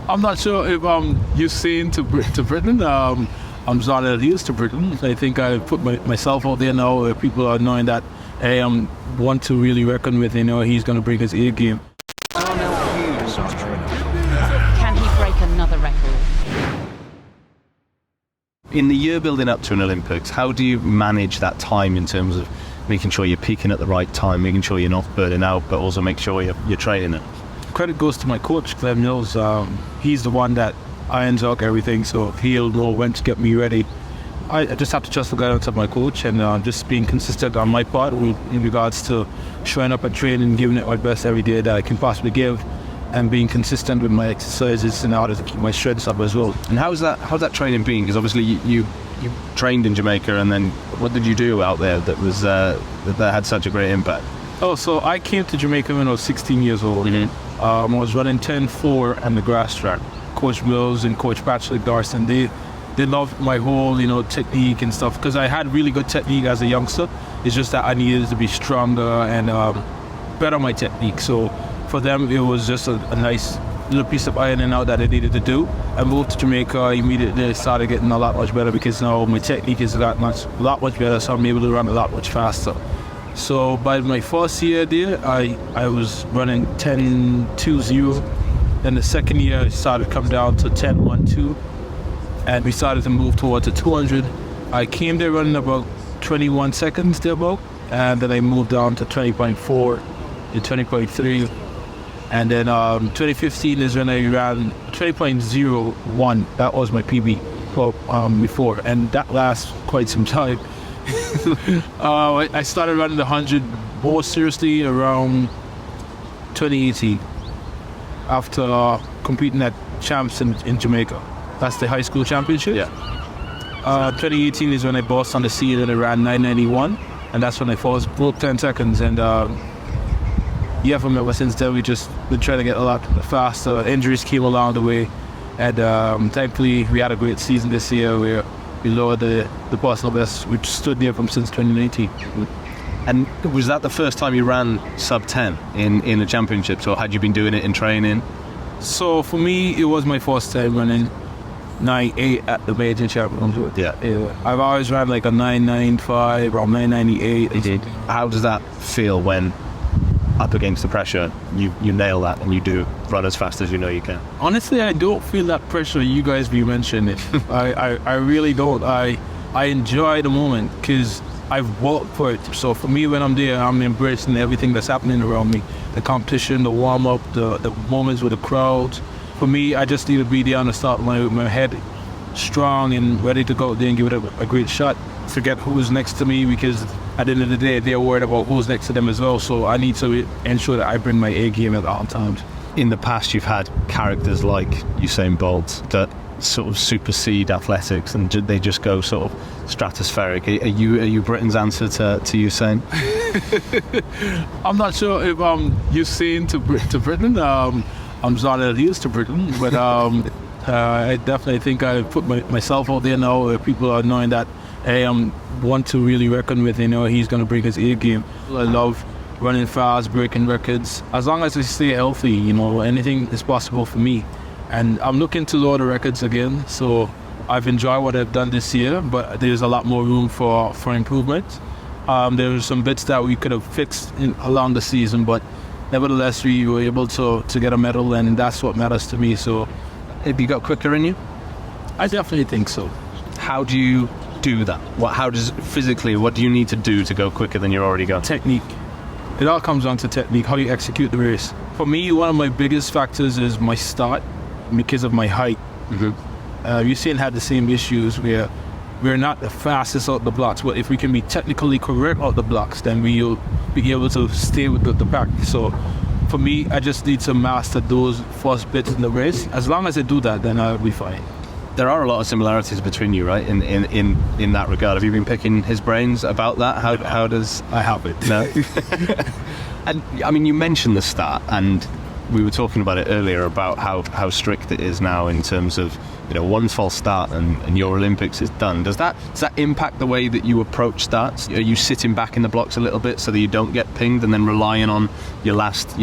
I'm not sure if I'm Usain to Britain. I'm Zharnel Hughes to Britain. I think I put myself out there now where people are knowing that hey, I'm one to really reckon with. He's going to bring his A game. Zharnel Hughes. Can he break another record? In the year building up to an Olympics, how do you manage that time in terms of making sure you're peaking at the right time, making sure you're not burning out, but also make sure you're training it? Credit goes to my coach, Clem Mills. He's the one that irons out everything, so he'll know when to get me ready. I just have to trust the guidance of my coach and just being consistent on my part in regards to showing up at training, giving it my best every day that I can possibly give, and being consistent with my exercises in order to keep my strengths up as well. And how's that training been? Because obviously you trained in Jamaica, and then what did you do out there that had such a great impact? Oh, so I came to Jamaica when I was 16 years old. Mm-hmm. I was running 10.4 on the grass track. Coach Mills and Coach Patrick Darson, they loved my whole, technique and stuff, because I had really good technique as a youngster. It's just that I needed to be stronger and better my technique. So for them, it was just a nice little piece of ironing out that I needed to do. I moved to Jamaica immediately. I started getting a lot much better because now my technique is a lot much better, so I'm able to run a lot much faster. So by my first year there, I was running 10.20. Then the second year, I started to come down to 10.12. And we started to move towards the 200. I came there running about 21 seconds there about, and then I moved down to 20.4 and 20.3. And then 2015 is when I ran 20.01. That was my PB before, and that lasts quite some time. I started running the 100 more seriously around 2018 after competing at champs in Jamaica. That's the high school championship. Yeah. 2018 is when I burst on the scene and I ran 991, and that's when I first broke 10 seconds. And from ever since then, we just been trying to get a lot faster. Injuries came along the way, and thankfully we had a great season this year where we lowered the personal best, which stood there from since 2019. And was that the first time you ran sub 10 in the championships, or had you been doing it in training? So for me, it was my first time running 9.8 at the major championship. Yeah. I've always ran like a 9.95 or 9.98. How does that feel when up against the pressure you nail that and you do run as fast as you know you can? Honestly, I don't feel that pressure you guys be mentioning. I really don't. I enjoy the moment because I've worked for it. So for me, when I'm there, I'm embracing everything that's happening around me. The competition, the warm-up, the moments with the crowd. For me, I just need to be there on the start line with my head strong and ready to go out there and give it a great shot. Forget who's next to me, because at the end of the day, they're worried about who's next to them as well. So I need to ensure that I bring my A game at all times. In the past, you've had characters like Usain Bolt that sort of supersede athletics, and they just go sort of stratospheric. Are you Britain's answer to Usain? I'm not sure if I'm Usain to Britain. I'm Zharnel Hughes to Britain, but I definitely think I put myself out there now where people are knowing that hey, I'm one to really reckon with. He's going to bring his A game. I love running fast, breaking records. As long as I stay healthy, anything is possible for me. And I'm looking to lower the records again, so I've enjoyed what I've done this year, but there's a lot more room for improvement. There's some bits that we could have fixed along the season, but nevertheless, we were able to get a medal, and that's what matters to me. So, have you got quicker in you? I definitely think so. How do you do that? What do you need to do to go quicker than you're already going? Technique. It all comes down to technique, how you execute the race. For me, one of my biggest factors is my start because of my height. Mm-hmm. Usain had the same issues where we're not the fastest out the blocks, but if we can be technically correct out the blocks, then we'll be able to stay with the pack. So for me, I just need to master those first bits in the race. As long as I do that, then I'll be fine. There are a lot of similarities between you, right? In that regard, have you been picking his brains about that? How does I have it? No. And I mean, you mentioned the start, and we were talking about it earlier about how strict it is now in terms of, one false start and your Olympics is done. Does that impact the way that you approach starts? Are you sitting back in the blocks a little bit so that you don't get pinged, and then relying on your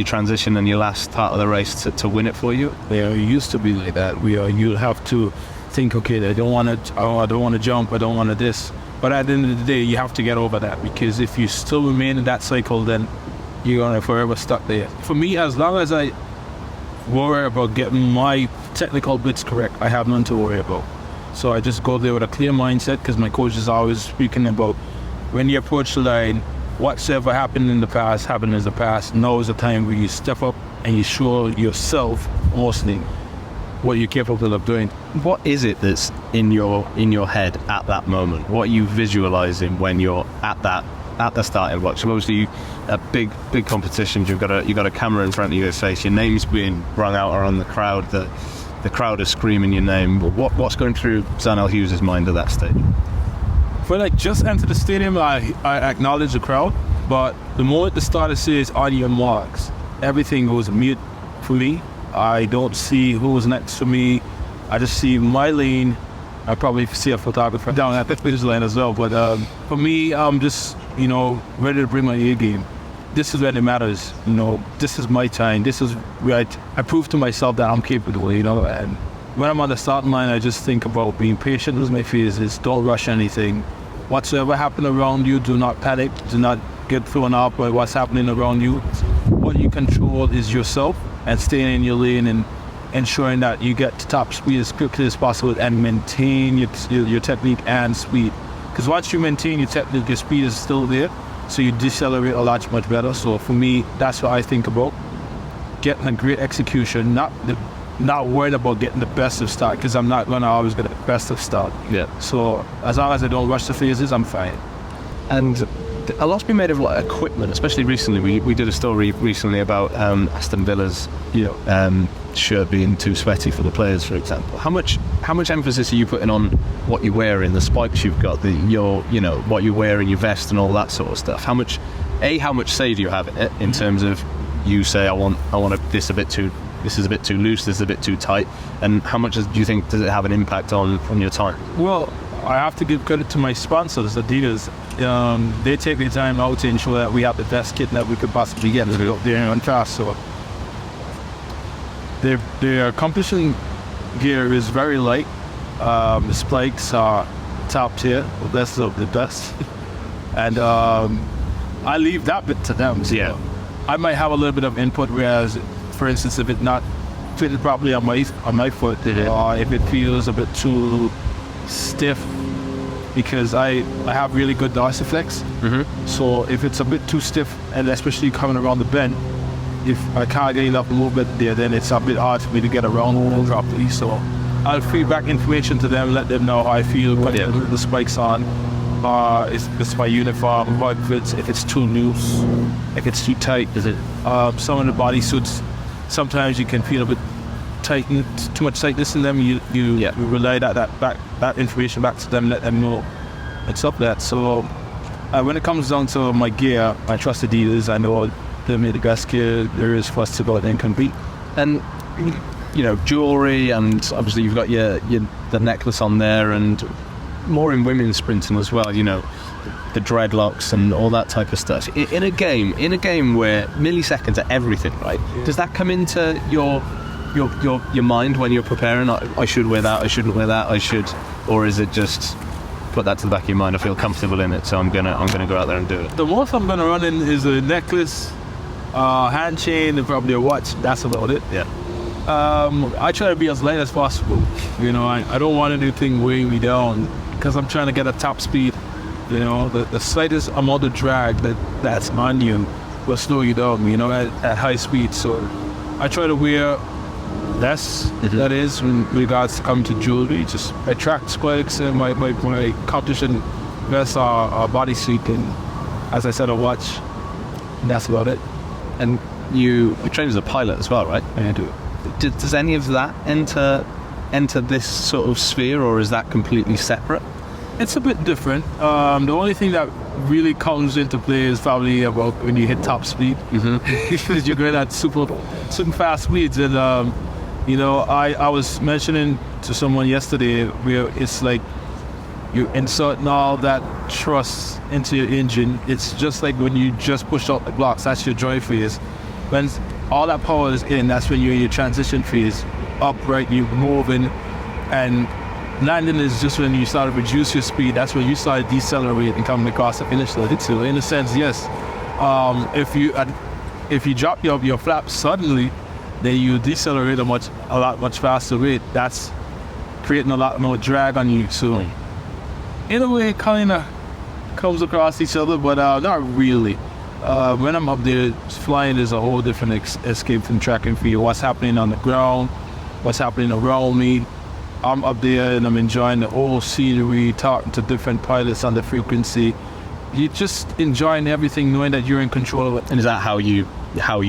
transition and your last part of the race to win it for you? Yeah, it used to be like that. You have to think, okay, I don't want to jump, I don't want to this. But at the end of the day, you have to get over that, because if you still remain in that cycle, then you're gonna forever stuck there. For me, as long as I worry about getting my technical bits correct, I have none to worry about. So I just go there with a clear mindset, because my coach is always speaking about, when you approach the line, whatsoever happened in the past happened in the past. Now is the time where you step up and you show yourself mostly what you're capable of doing. What is it that's in your head at that moment? What are you visualizing when you're at the starting block? So obviously, big competitions, you've got a camera in front of your face, your name's being rung out around the crowd, the crowd is screaming your name. What's going through Zharnel Hughes' mind at that stage? When I just enter the stadium, I acknowledge the crowd, but the moment the starter says on your marks, everything goes mute for me. I don't see who's next to me. I just see my lane. I probably see a photographer down at the finish line as well. But for me, I'm just, ready to bring my A game. This is when it matters. This is my time. This is where I prove to myself that I'm capable, And when I'm on the starting line, I just think about being patient with my phases. Don't rush anything. Whatsoever happens around you, do not panic. Do not get thrown off by what's happening around you. What you control is yourself, and staying in your lane and ensuring that you get to top speed as quickly as possible and maintain your technique and speed. Because once you maintain your technique, your speed is still there, so you decelerate a lot much better. So for me, that's what I think about. Getting a great execution, not worried about getting the best of start, because I'm not going to always get the best of start. Yeah. So as long as I don't rush the phases, I'm fine. And a lot's been made of equipment, especially recently. We did a story recently about Aston Villa's shirt being too sweaty for the players, for example. How much emphasis are you putting on what you wear in the spikes you've got, what you wear in your vest and all that sort of stuff? How much say do you have in it, in terms of, you say, I want this is a bit too loose, this is a bit too tight, and how much do you think does it have an impact on your time? Well, I have to give credit to my sponsors, Adidas. They take their time out to ensure that we have the best kit that we could possibly get to go up there and fast. So their competition gear is very light. The spikes are top tier, the best of the best. And I leave that bit to them. So yeah. I might have a little bit of input, whereas, for instance, if it's not fitted properly on my foot, or if it feels a bit too stiff, because I have really good dorsiflex. Mm-hmm. So if it's a bit too stiff, and especially coming around the bend, if I can't get enough movement there, then it's a bit hard for me to get around properly. So I'll feed back information to them, let them know how I feel putting the spikes on. If it's my uniform, how it fits, if it's too loose, if it's too tight. Some of the bodysuits, sometimes you can feel a bit tightened, too much tightness in them. You relay that information back to them, let them know it's up there. So when it comes down to my gear, I trust Adidas. I know they made the best gear there is for us to go out and compete. And jewelry, and obviously you've got the necklace on there, and more in women's sprinting as well, the dreadlocks and all that type of stuff. In a game where milliseconds are everything, right? Yeah. Does that come into your mind when you're preparing? I should wear that, I shouldn't wear that, I should, or is it just put that to the back of your mind? I feel comfortable in it, so I'm gonna go out there and do it. The most I'm gonna run in is a necklace, hand chain, and probably a watch. That's about it. Yeah. I try to be as light as possible. I don't want anything weighing me down, because I'm trying to get a top speed. The slightest amount of drag that's on you will slow you down, at high speed. So I try to wear less, that is, in regards to coming to jewelry. Just I track spikes and my competition vest or bodysuit, and as I said, a watch. And that's about it. And you train as a pilot as well, right? I do. Does any of that enter this sort of sphere, or is that completely separate? It's a bit different. The only thing that really comes into play is probably about when you hit top speed. Because you're going at super fast speeds. And, I was mentioning to someone yesterday where it's like you're inserting all that trust into your engine. It's just like when you just push out the blocks, that's your joy phase. When all that power is in, that's when you're in your transition phase. Upright, you're moving, and landing is just when you start to reduce your speed. That's when you start decelerating and coming across the finish line. So in a sense, yes. If you drop your flaps suddenly, then you decelerate a lot much faster rate. That's creating a lot more drag on you. So in a way, it kind of comes across each other, but not really. When I'm up there, flying is a whole different escape from track and field. What's happening on the ground, what's happening around me. I'm up there and I'm enjoying the whole scenery, talking to different pilots on the frequency. You're just enjoying everything, knowing that you're in control of it. And is that how you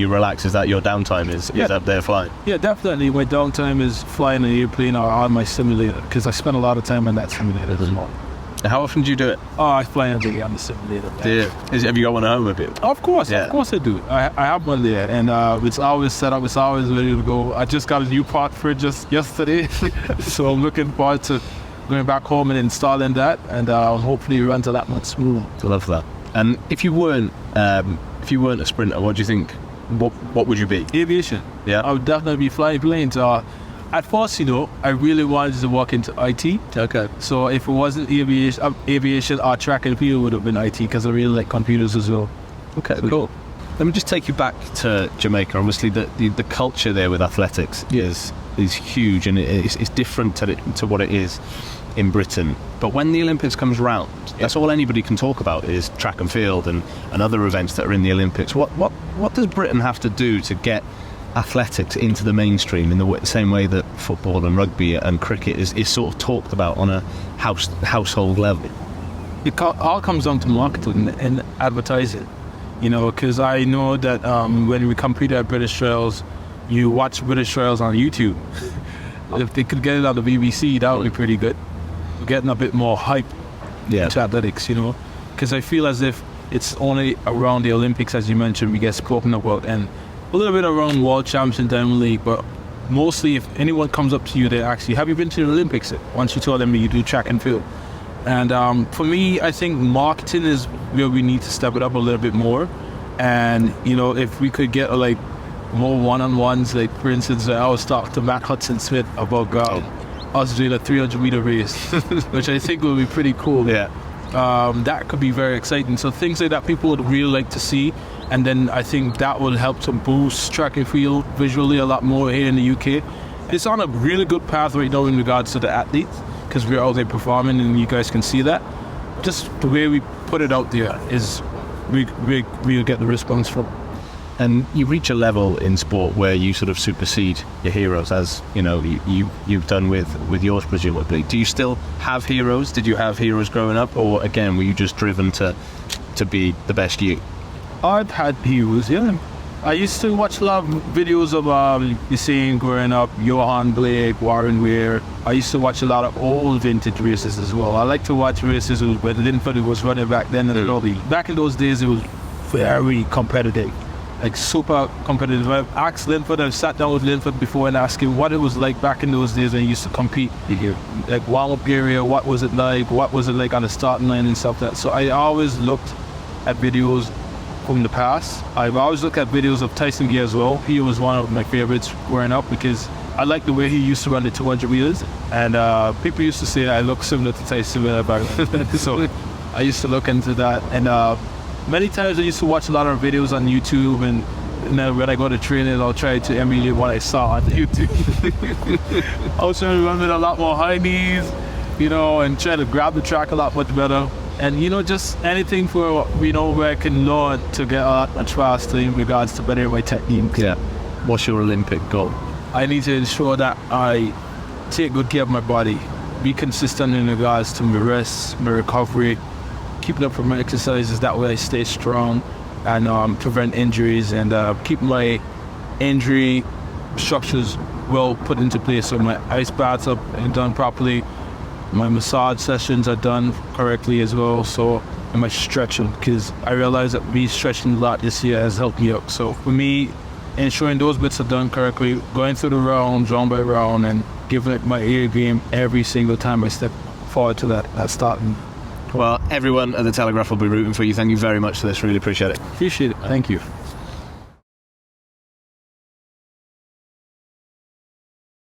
relax? Is that your downtime? Is up there flying? Yeah, definitely. My downtime is flying an airplane or on my simulator, because I spend a lot of time on that simulator as well. How often do you do it? Oh, I fly every day on the simulator. Have you got one at home with you? Of course I do. I have one there, and it's always set up. It's always ready to go. I just got a new part for it just yesterday, so I'm looking forward to going back home and installing that, and hopefully run to that much smoother. I love that. And if you weren't a sprinter, what do you think? What would you be? Aviation. Yeah, I would definitely be flying planes. At first, I really wanted to walk into IT. Okay. So if it wasn't aviation or track and field, it would have been IT, because I really like computers as well. Okay, cool. Let me just take you back to Jamaica. Obviously, the culture there with athletics is huge, and it's different to what it is in Britain. But when the Olympics comes round, that's all anybody can talk about is track and field and other events that are in the Olympics. What does Britain have to do to get athletics into the mainstream in the same way that football and rugby and cricket is sort of talked about on a household level? It all comes down to marketing and advertising, because I know that when we compete at British Trials, you watch British Trials on YouTube. If they could get it on the BBC, that would be pretty good. We're getting a bit more hype to athletics, because I feel as if it's only around the Olympics, as you mentioned, we get spoken about, and a little bit around World Champs and Diamond League, but mostly if anyone comes up to you, they ask you, have you been to the Olympics? Once you tell them you do track and field. And for me, I think marketing is where we need to step it up a little bit more. And, if we could get more one-on-ones, like for instance, I was talking to Matt Hudson-Smith about us doing a 300-meter race, which I think will be pretty cool. Yeah. That could be very exciting. So things like that people would really like to see. And then I think that will help to boost track and field visually a lot more here in the UK. It's on a really good path right now in regards to the athletes, because we're out there performing and you guys can see that. Just the way we put it out there is we'll get the response from. And you reach a level in sport where you sort of supersede your heroes, as you've done with yours presumably. Do you still have heroes? Did you have heroes growing up, or again were you just driven to be the best you? I've had heroes, yeah. I used to watch a lot of videos of Usain growing up, Johan Blake, Warren Weir. I used to watch a lot of old vintage races as well. I like to watch races where Linford was running back then. Back in those days, it was very competitive, super competitive. I've asked Linford, I've sat down with Linford before and asked him what it was like back in those days when he used to compete. Like warm-up area, what was it like on the starting line and stuff like that. So I always looked at videos from the past. I've always looked at videos of Tyson Gay as well. He was one of my favorites growing up because I like the way he used to run the 200 meters, and people used to say I look similar to Tyson back then. So I used to look into that, and many times I used to watch a lot of videos on YouTube, and then when I go to training, I'll try to emulate what I saw on YouTube. I was trying to run with a lot more high knees, and try to grab the track a lot much better. And just anything for where I can learn to get a lot much faster in regards to better my technique. Yeah. What's your Olympic goal? I need to ensure that I take good care of my body, be consistent in regards to my rest, my recovery, keeping up with my exercises. That way I stay strong and prevent injuries, and keep my injury structures well put into place. So my ice baths up and done properly, My massage sessions are done correctly as well. So, and my stretching, because I realized that me stretching a lot this year has helped me out. So for me, ensuring those bits are done correctly, going through the round by round, and giving it my A game every single time I step forward to that starting. Well, everyone at the Telegraph will be rooting for you. Thank you very much for this. Really appreciate it. Appreciate it. Thank you.